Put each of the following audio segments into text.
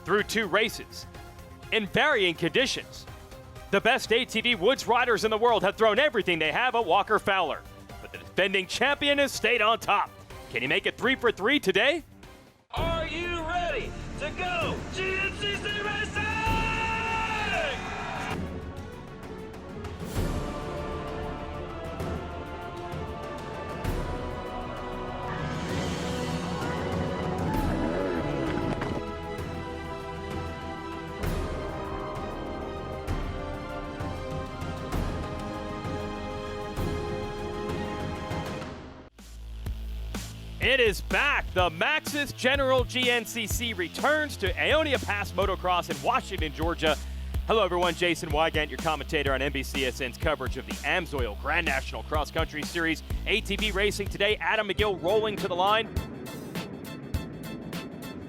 through 2 races in varying conditions. The best ATV woods riders in the world have thrown everything they have at Walker Fowler, but the defending champion has stayed on top. Can he make it 3 for 3 today? Are you ready to go GNCC Racing? It is back. The Maxis General GNCC returns to Aonia Pass Motocross in Washington, Georgia. Hello, everyone. Jason Wygant, your commentator on NBCSN's coverage of the Amsoil Grand National Cross Country Series ATV racing today. Adam McGill rolling to the line.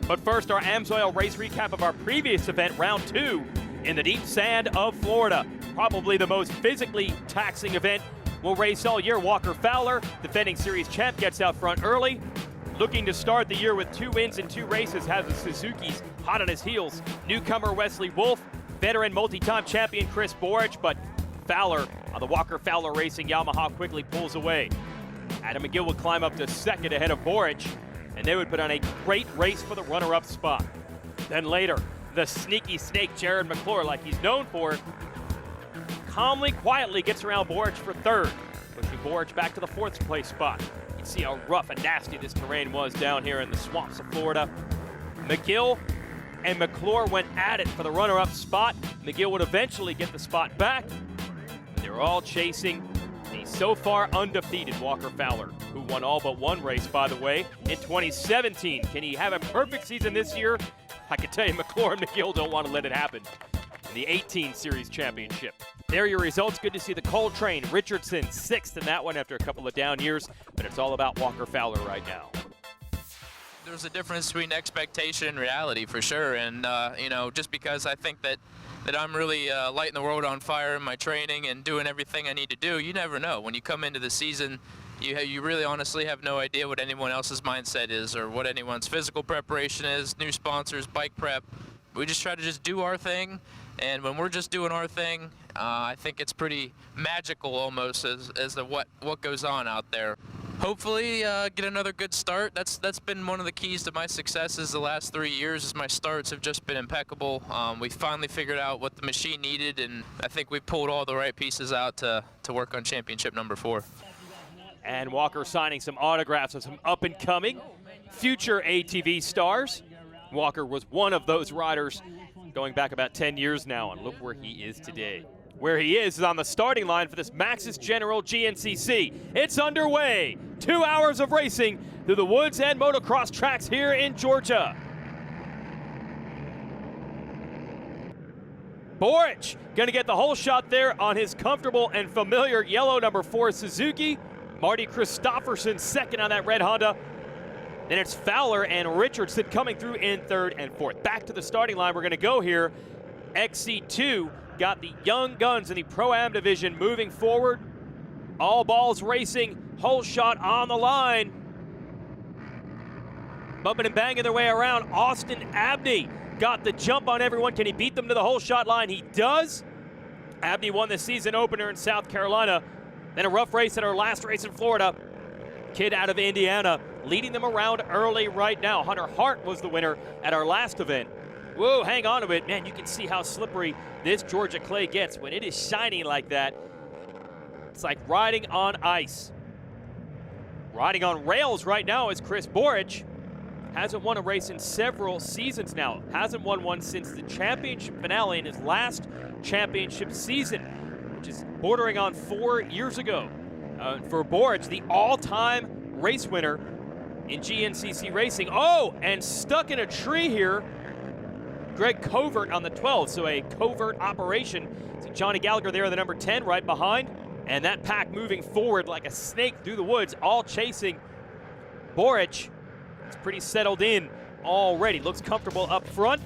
But first, our Amsoil race recap of our previous event, round 2, in the deep sand of Florida. Probably the most physically taxing event we'll race all year. Walker Fowler, defending series champ, gets out front early. Looking to start the year with 2 wins in 2 races, has the Suzuki's hot on his heels. Newcomer Wesley Wolf, veteran multi-time champion Chris Borage, but Fowler on the Walker Fowler Racing Yamaha quickly pulls away. Adam McGill would climb up to second ahead of Borage, and they would put on a great race for the runner-up spot. Then later, the sneaky snake Jared McClure, like he's known for, calmly, quietly gets around Borage for third, pushing Borage back to the 4th place spot. You can see how rough and nasty this terrain was down here in the swamps of Florida. McGill and McClure went at it for the runner-up spot. McGill would eventually get the spot back. They were all chasing the so far undefeated Walker Fowler, who won all but 1 race, by the way, in 2017. Can he have a perfect season this year? I can tell you McClure and McGill don't want to let it happen. In the 18 Series Championship. There are your results. Good to see the Coltrane Richardson 6th in that one after a couple of down years, but it's all about Walker Fowler right now. There's a difference between expectation and reality for sure, and you know, just because I think that I'm really lighting the world on fire in my training and doing everything I need to do, you never know. When you come into the season, you really honestly have no idea what anyone else's mindset is or what anyone's physical preparation is, new sponsors, bike prep. We just try to just do our thing, and when we're just doing our thing, I think it's pretty magical almost as to what goes on out there. Hopefully get another good start. That's been one of the keys to my successes the last 3 years, is my starts have just been impeccable. We finally figured out what the machine needed, and I think we pulled all the right pieces out to work on championship number 4. And Walker signing some autographs of some up-and-coming future ATV stars. Walker was one of those riders going back about 10 years now, and look where he is today. Where he is on the starting line for this Maxis General GNCC. It's underway. 2 hours of racing through the woods and motocross tracks here in Georgia. Borage going to get the whole shot there on his comfortable and familiar yellow number 4 Suzuki. Marty Christofferson second on that red Honda. Then it's Fowler and Richardson coming through in 3rd and 4th. Back to the starting line we're going to go here. XC2 got the young guns in the Pro-Am division moving forward. All balls racing, whole shot on the line. Bumping and banging their way around. Austin Abney got the jump on everyone. Can he beat them to the whole shot line? He does. Abney won the season opener in South Carolina. Then a rough race at our last race in Florida. Kid out of Indiana leading them around early right now. Hunter Hart was the winner at our last event. Whoa, hang on to it. Man, you can see how slippery this Georgia clay gets when it is shiny like that. It's like riding on ice. Riding on rails right now is Chris Borage. Hasn't won a race in several seasons now. Hasn't won one since the championship finale in his last championship season, which is bordering on 4 years ago. For Borage, the all-time race winner in GNCC racing. Oh, and stuck in a tree here, Greg Covert on the 12, so a covert operation. So Johnny Gallagher there, the number 10, right behind. And that pack moving forward like a snake through the woods, all chasing Borage. It's pretty settled in already. Looks comfortable up front,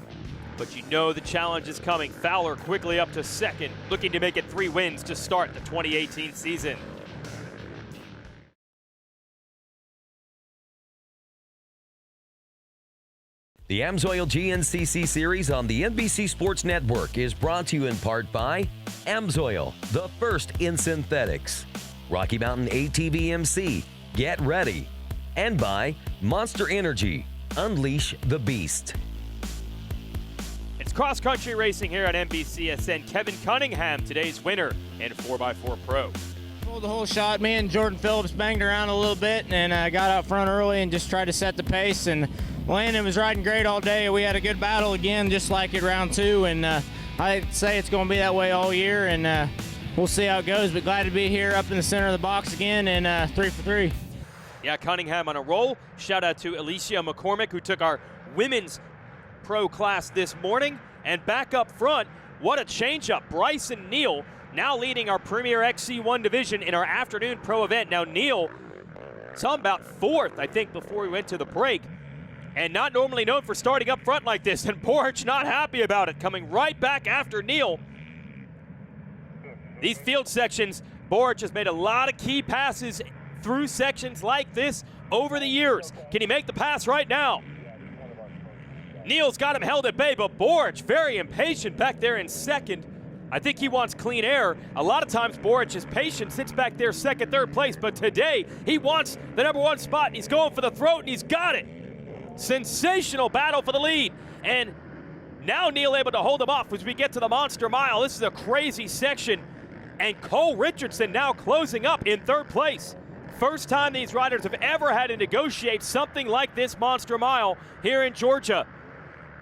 but you know the challenge is coming. Fowler quickly up to second, looking to make it 3 wins to start the 2018 season. The Amsoil GNCC series on the NBC Sports Network is brought to you in part by Amsoil, the first in synthetics, Rocky Mountain ATV MC, get ready, and by Monster Energy, unleash the beast. It's cross-country racing here at NBCSN. Kevin Cunningham, today's winner in 4x4 Pro. Pulled the whole shot. Me and Jordan Phillips banged around a little bit and got out front early and just tried to set the pace. And Landon was riding great all day. We had a good battle again, just like in round 2. And I'd say it's going to be that way all year. And we'll see how it goes. But glad to be here up in the center of the box again and 3 for 3. Yeah, Cunningham on a roll. Shout out to Alicia McCormick, who took our women's pro class this morning. And back up front, what a changeup. Bryson Neal now leading our Premier XC1 division in our afternoon pro event. Now Neal saw him about 4th, I think, before we went to the break. And not normally known for starting up front like this. And Borage not happy about it, coming right back after Neal. These field sections, Borage has made a lot of key passes through sections like this over the years. Can he make the pass right now? Neal's got him held at bay, but Borage very impatient back there in second. I think he wants clean air. A lot of times Borage is patient, sits back there second, third place, but today he wants the #1 spot, and he's going for the throat, and he's got it. Sensational battle for the lead, and now Neal able to hold him off as we get to the Monster Mile. This is a crazy section, and Cole Richardson now closing up in 3rd place. First time these riders have ever had to negotiate something like this Monster Mile here in Georgia.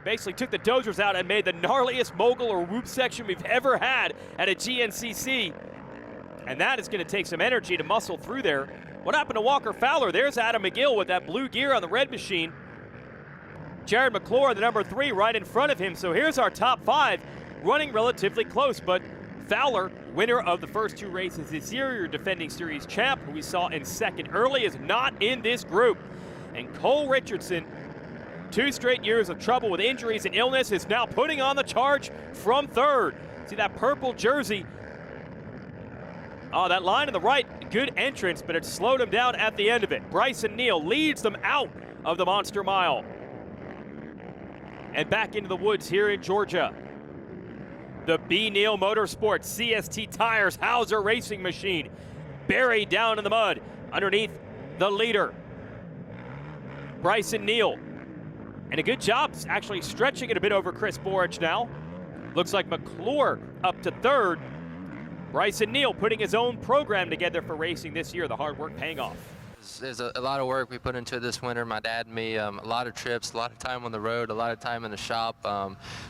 Basically took the dozers out and made the gnarliest mogul or whoop section we've ever had at a GNCC. And that is going to take some energy to muscle through there. What happened to Walker Fowler? There's Adam McGill with that blue gear on the red machine. Jared McClure, the #3, right in front of him. So here's our top 5 running relatively close. But Fowler, winner of the first 2 races this year, your defending series champ, who we saw in second early, is not in this group. And Cole Richardson, 2 straight years of trouble with injuries and illness, is now putting on the charge from 3rd. See that purple jersey? Oh, that line on the right, good entrance, but it slowed him down at the end of it. Bryson Neal leads them out of the Monster Mile. And back into the woods here in Georgia. The B. Neal Motorsports CST Tires Hauser Racing Machine buried down in the mud underneath the leader, Bryson Neal. And a good job actually stretching it a bit over Chris Borage now. Looks like McClure up to 3rd. Bryson Neal putting his own program together for racing this year, the hard work paying off. There's a lot of work we put into this winter, my dad and me, a lot of trips, a lot of time on the road, a lot of time in the shop,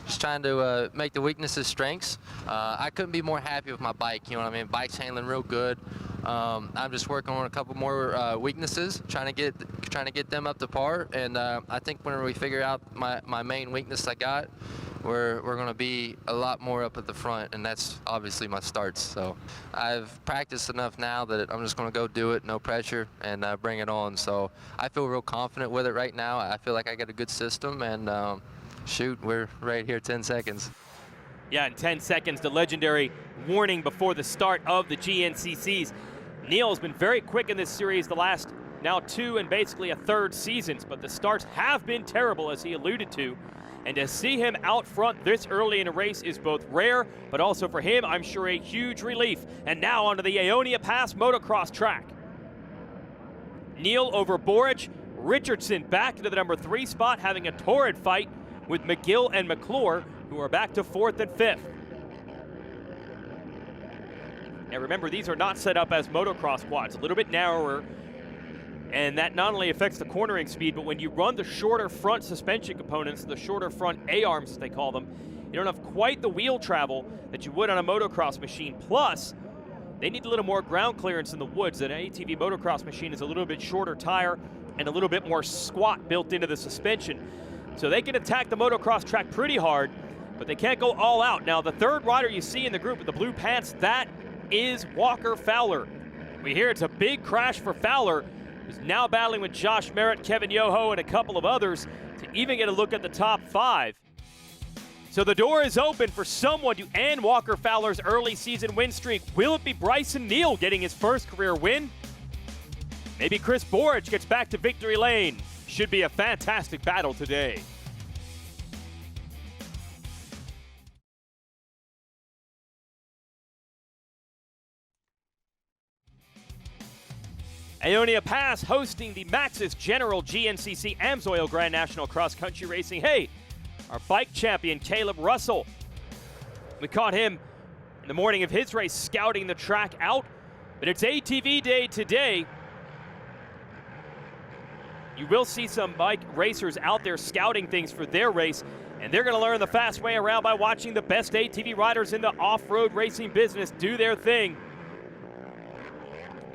just trying to make the weaknesses strengths. I couldn't be more happy with my bike, you know what I mean? Bike's handling real good. I'm just working on a couple more weaknesses, trying to get them up to par, and I think whenever we figure out my main weakness I got, we're going to be a lot more up at the front, and that's obviously my starts. So I've practiced enough now that I'm just going to go do it, no pressure, and bring it on. So I feel real confident with it right now. I feel like I got a good system, and shoot, we're right here, 10 seconds. Yeah, in 10 seconds, the legendary warning before the start of the GNCCs. Neal has been very quick in this series the last now 2 and basically a 3rd seasons, but the starts have been terrible, as he alluded to. And to see him out front this early in a race is both rare, but also for him, I'm sure, a huge relief. And now onto the Aonia Pass motocross track. Neal over Borage. Richardson back into the #3 spot, having a torrid fight with McGill and McClure, who are back to 4th and 5th. Now remember, these are not set up as motocross quads, a little bit narrower, and that not only affects the cornering speed, but when you run the shorter front suspension components, the shorter front A-arms as they call them, you don't have quite the wheel travel that you would on a motocross machine. Plus, they need a little more ground clearance in the woods. An ATV motocross machine is a little bit shorter tire and a little bit more squat built into the suspension. So they can attack the motocross track pretty hard, but they can't go all out. Now, the 3rd rider you see in the group with the blue pants, that is Walker Fowler. We hear it's a big crash for Fowler, who's now battling with Josh Merritt, Kevin Yoho, and a couple of others to even get a look at the top 5. So the door is open for someone to end Walker Fowler's early season win streak. Will it be Bryson Neal getting his first career win? Maybe Chris Borage gets back to victory lane. Should be a fantastic battle today. Ionia Pass hosting the Maxis General GNCC Amsoil Grand National Cross Country Racing. Hey, our bike champion, Caleb Russell. We caught him in the morning of his race scouting the track out, but it's ATV day today. You will see some bike racers out there scouting things for their race, and they're going to learn the fast way around by watching the best ATV riders in the off-road racing business do their thing.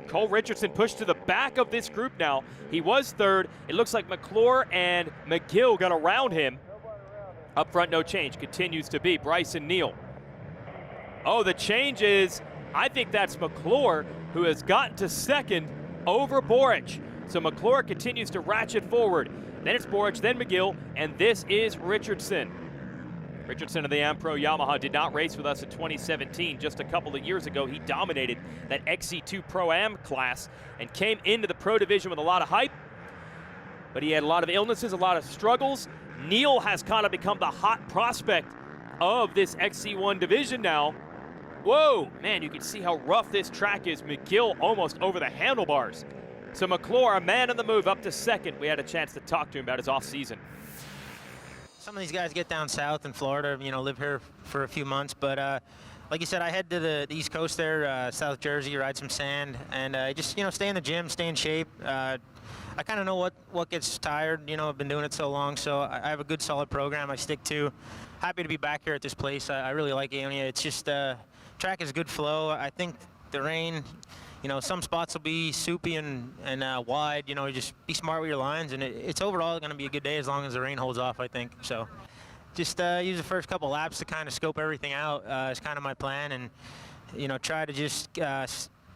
Cole Richardson pushed to the back of this group now. He was third. It looks like McClure and McGill got around him. Up front, no change. Continues to be Bryson Neal. Oh, the change is, I think that's McClure, who has gotten to second over Borage. So McClure continues to ratchet forward. Then it's Borage, then McGill, and this is Richardson. Richardson of the Ampro Yamaha did not race with us in 2017. Just a couple of years ago, he dominated that XC2 Pro-Am class and came into the Pro Division with a lot of hype. But he had a lot of illnesses, a lot of struggles. Neal has kind of become the hot prospect of this XC1 division now. Whoa, man, you can see how rough this track is. McGill almost over the handlebars. So McClure, a man on the move, up to second. We had a chance to talk to him about his off-season. Some of these guys get down south in Florida, live here for a few months. But like you said, I head to the East Coast there, South Jersey, ride some sand, and just, stay in the gym, stay in shape. I kind of know what gets tired. I've been doing it so long, so I have a good, solid program I stick to. Happy to be back here at this place. I really like Ionia. It's just, track is good flow. I think the rain, some spots will be soupy and wide. Just be smart with your lines, and it's overall going to be a good day as long as the rain holds off, I think. So just use the first couple laps to kind of scope everything out is kind of my plan, and, try to just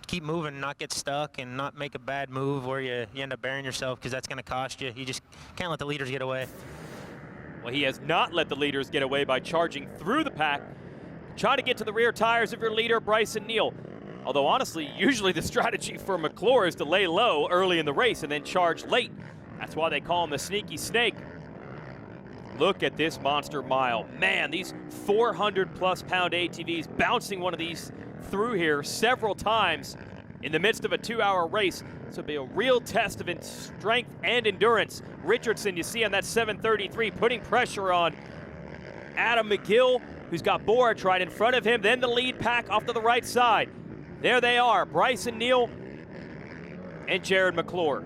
keep moving, not get stuck, and not make a bad move where you end up burying yourself, because that's going to cost you. You just can't let the leaders get away. Well, he has not let the leaders get away by charging through the pack. Try to get to the rear tires of your leader, Bryson Neal. Although, honestly, usually the strategy for McClure is to lay low early in the race and then charge late. That's why they call him the sneaky snake. Look at this monster mile. Man, these 400-plus pound ATVs bouncing one of these through here several times in the midst of a 2-hour race. This will be a real test of strength and endurance. Richardson, you see on that 733, putting pressure on Adam McGill, who's got Borage right in front of him. Then the lead pack off to the right side. There they are, Bryson Neal and Jared McClure.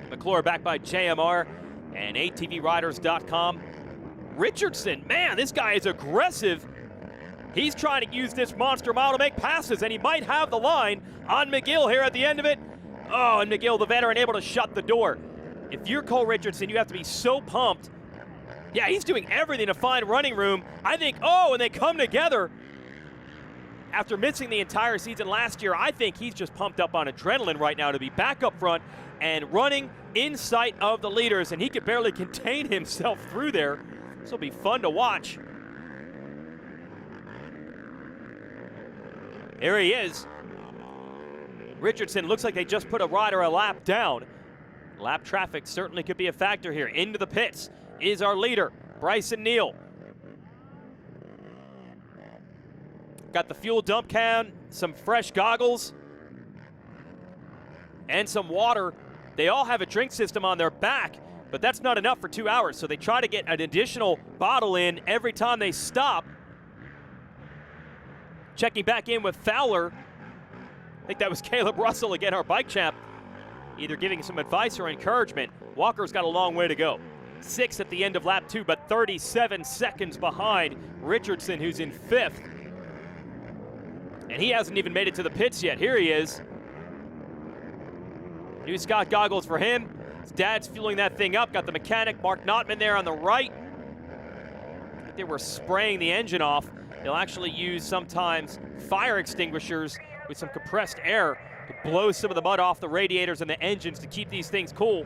McClure backed by JMR and ATVRiders.com. Richardson, man, this guy is aggressive. He's trying to use this monster mile to make passes, and he might have the line on McGill here at the end of it. Oh, and McGill, the veteran, able to shut the door. If you're Cole Richardson, you have to be so pumped. Yeah, he's doing everything to find running room. I think, and they come together. After missing the entire season last year, I think he's just pumped up on adrenaline right now to be back up front and running in sight of the leaders, and he could barely contain himself through there. This will be fun to watch. Here he is. Richardson looks like they just put a rider a lap down. Lap traffic certainly could be a factor here. Into the pits is our leader, Bryson Neal. Got the fuel dump can, some fresh goggles, and some water. They all have a drink system on their back, but that's not enough for 2 hours, so they try to get an additional bottle in every time they stop. Checking back in with Fowler. I think that was Caleb Russell again, our bike champ, either giving some advice or encouragement. Walker's got a long way to go. 6th at the end of lap 2, but 37 seconds behind Richardson, who's in 5th. And he hasn't even made it to the pits yet. Here he is. New Scott goggles for him. His dad's fueling that thing up. Got the mechanic, Mark Notman, there on the right. I think they were spraying the engine off. They'll actually use sometimes fire extinguishers with some compressed air to blow some of the mud off the radiators and the engines to keep these things cool.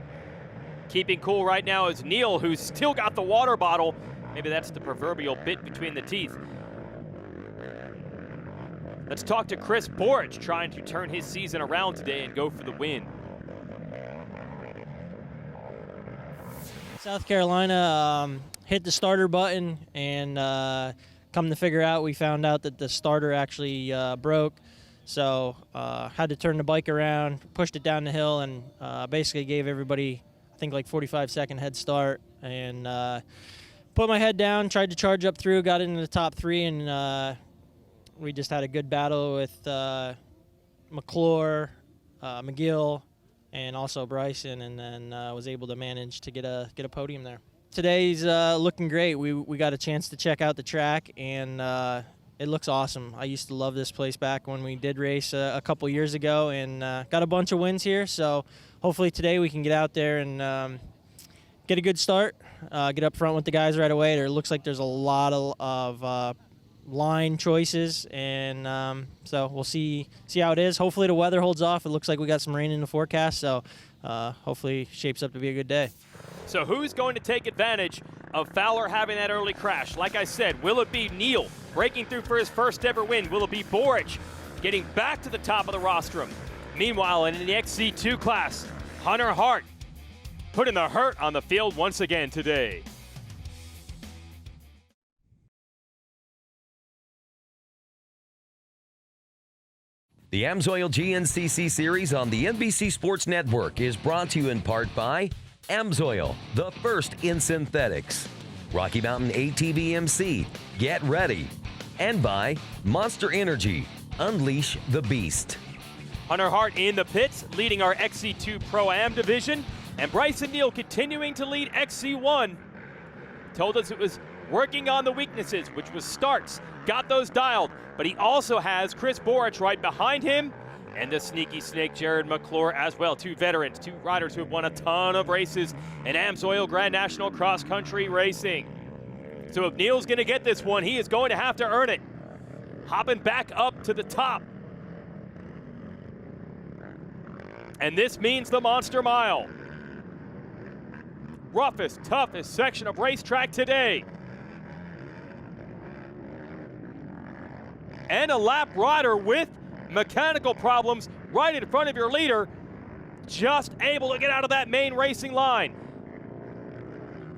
Keeping cool right now is Neal, who's still got the water bottle. Maybe that's the proverbial bit between the teeth. Let's talk to Chris Borage, trying to turn his season around today and go for the win. South Carolina hit the starter button, and come to figure out, we found out that the starter actually broke. So had to turn the bike around, pushed it down the hill, and basically gave everybody, I think, like 45-second head start. And put my head down, tried to charge up through, got into the top 3, and we just had a good battle with McClure, McGill, and also Bryson, and then was able to manage to get a podium there. Today's looking great. We got a chance to check out the track, and it looks awesome. I used to love this place back when we did race a couple years ago, and got a bunch of wins here. So hopefully today we can get out there and get a good start, get up front with the guys right away. There looks like there's a lot of line choices, and so we'll see how it is. Hopefully the weather holds off. It looks like we got some rain in the forecast, so hopefully shapes up to be a good day. So who's going to take advantage of Fowler having that early crash? Like I said, will it be Neal breaking through for his first ever win? Will it be Borage getting back to the top of the rostrum? Meanwhile, in the XC2 class, Hunter Hart putting the hurt on the field once again today. The Amsoil GNCC series on the NBC Sports Network is brought to you in part by Amsoil, the first in synthetics, Rocky Mountain ATV MC, get ready, and by Monster Energy, unleash the beast. Hunter Hart in the pits, leading our XC2 Pro-Am division, and Bryson Neal continuing to lead XC1. Told us it was working on the weaknesses, which was starts, got those dialed, but he also has Chris Borage right behind him, and the sneaky snake Jared McClure as well. 2 veterans, 2 riders who have won a ton of races in Amsoil Grand National Cross Country Racing. So if Neal's gonna get this one, he is going to have to earn it. Hopping back up to the top. And this means the Monster Mile. Roughest, toughest section of racetrack today. And a lap rider with mechanical problems right in front of your leader, just able to get out of that main racing line.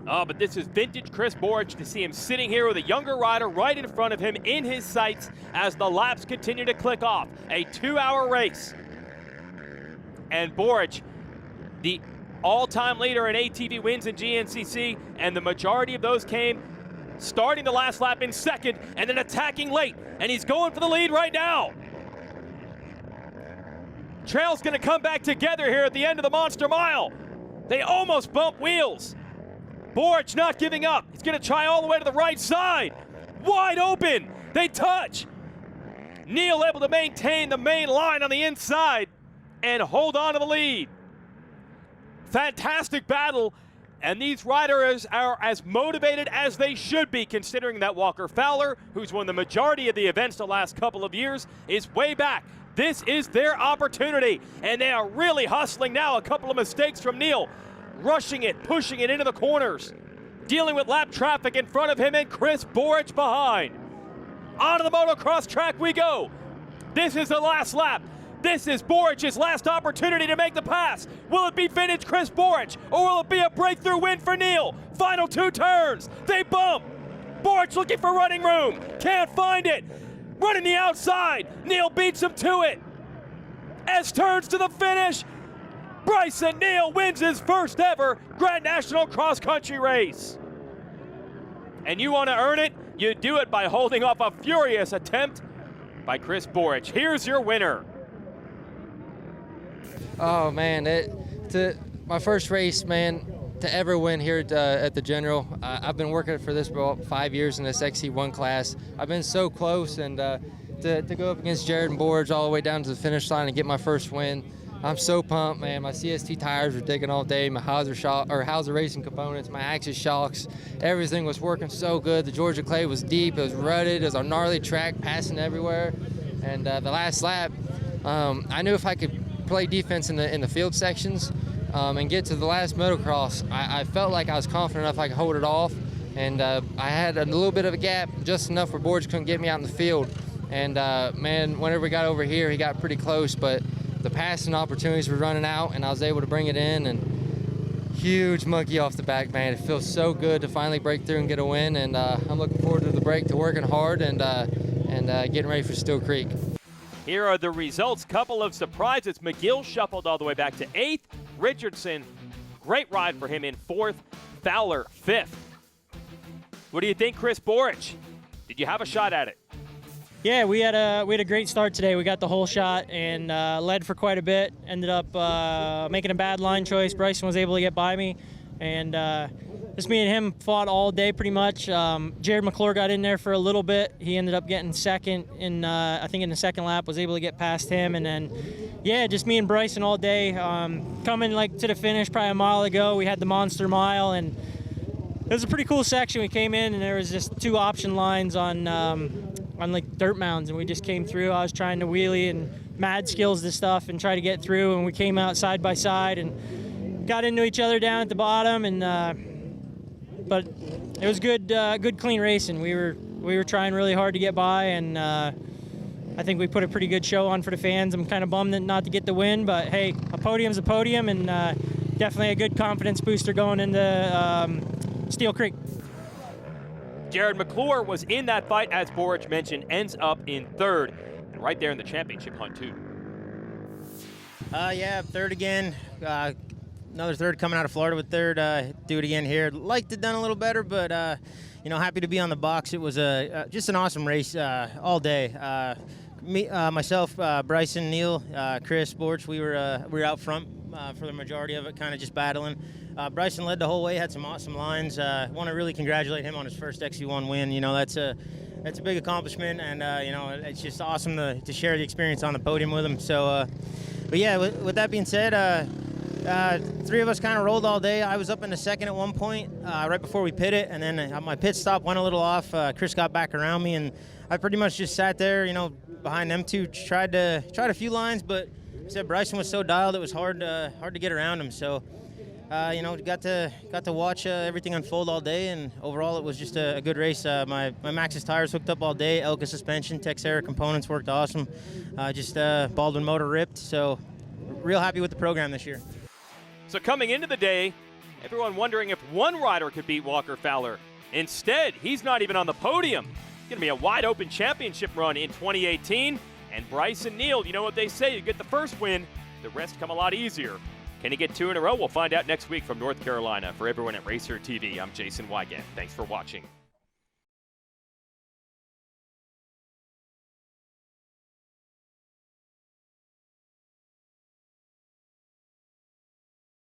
Oh, but this is vintage Chris Borage to see him sitting here with a younger rider right in front of him in his sights as the laps continue to click off. A 2-hour race. And Borage, the all-time leader in ATV wins in GNCC, and the majority of those came starting the last lap in second and then attacking late, and he's going for the lead right now. Trail's gonna come back together here at the end of the Monster Mile. They almost bump wheels. Borage not giving up. He's gonna try all the way to the right side. Wide open, they touch. Neal able to maintain the main line on the inside and hold on to the lead. Fantastic battle, and these riders are as motivated as they should be, considering that Walker Fowler, who's won the majority of the events the last couple of years, is way back. This is their opportunity, and they are really hustling now. A couple of mistakes from Neal, rushing it, pushing it into the corners, dealing with lap traffic in front of him and Chris Borage behind. Onto the motocross track we go. This is the last lap. This is Borage's last opportunity to make the pass. Will it be vintage Chris Borage, or will it be a breakthrough win for Neal? Final 2 turns, they bump. Borage looking for running room, can't find it. Running the outside, Neal beats him to it. S turns to the finish. Bryson Neal wins his first ever Grand National Cross Country race. And you want to earn it? You do it by holding off a furious attempt by Chris Borage. Here's your winner. Oh man, my first race, man, to ever win here at the General. I've been working for this for about 5 years in this XC1 class. I've been so close, and to go up against Jared and Borage all the way down to the finish line and get my first win, I'm so pumped, man. My CST tires were digging all day. My Hauser racing components, my Axis shocks, everything was working so good. The Georgia clay was deep, it was rutted, it was a gnarly track, passing everywhere. And the last lap, I knew if I could play defense in the field sections and get to the last motocross, I felt like I was confident enough I could hold it off. And I had a little bit of a gap, just enough where Borage couldn't get me out in the field. And man, whenever we got over here, he got pretty close, but the passing opportunities were running out, and I was able to bring it in. And huge monkey off the back, man. It feels so good to finally break through and get a win. And I'm looking forward to the break, to working hard and getting ready for Steel Creek. Here are the results. Couple of surprises. McGill shuffled all the way back to 8th. Richardson, great ride for him in 4th. Fowler, 5th. What do you think, Chris Borage? Did you have a shot at it? Yeah, we had a great start today. We got the whole shot and led for quite a bit. Ended up making a bad line choice. Bryson was able to get by me, and just me and him fought all day pretty much. Jared McClure got in there for a little bit. He ended up getting second in I think in the second lap. Was able to get past him, and then yeah, just me and Bryson all day. Coming like to the finish probably a mile ago, we had the monster mile, and it was a pretty cool section. We came in and there was just 2 option lines on like dirt mounds, and we just came through. I was trying to wheelie and mad skills this stuff and try to get through, and we came out side by side and got into each other down at the bottom, and but it was good clean racing. We were trying really hard to get by, and I think we put a pretty good show on for the fans. I'm kind of bummed not to get the win, but hey, a podium's a podium, and definitely a good confidence booster going into Steel Creek. Jared McClure was in that fight, as Borage mentioned, ends up in 3rd, and right there in the championship hunt too. Yeah, 3rd again. Another 3rd coming out of Florida with 3rd. Do it again here. Liked it done a little better, but happy to be on the box. It was just an awesome race all day. Myself, Bryson, Neil, Chris, Borch, we were out front for the majority of it, kind of just battling. Bryson led the whole way, had some awesome lines. Want to really congratulate him on his first XC1 win. That's a big accomplishment, and it's just awesome to share the experience on the podium with him. So, but yeah, with that being said, 3 of us kind of rolled all day. I was up in the 2nd at one point, right before we pitted, and then my pit stop went a little off. Chris got back around me, and I pretty much just sat there, behind them 2. Tried a few lines, but I said Bryson was so dialed it was hard to get around him. So, got to watch everything unfold all day, and overall it was just a good race. My Maxxis tires hooked up all day. Elka suspension, Texera components worked awesome. Just Baldwin motor ripped. So, real happy with the program this year. So coming into the day, everyone wondering if one rider could beat Walker Fowler. Instead, he's not even on the podium. It's going to be a wide-open championship run in 2018. And Bryson Neal, you know what they say, you get the first win, the rest come a lot easier. Can he get 2 in a row? We'll find out next week from North Carolina. For everyone at Racer TV, I'm Jason Wygant. Thanks for watching.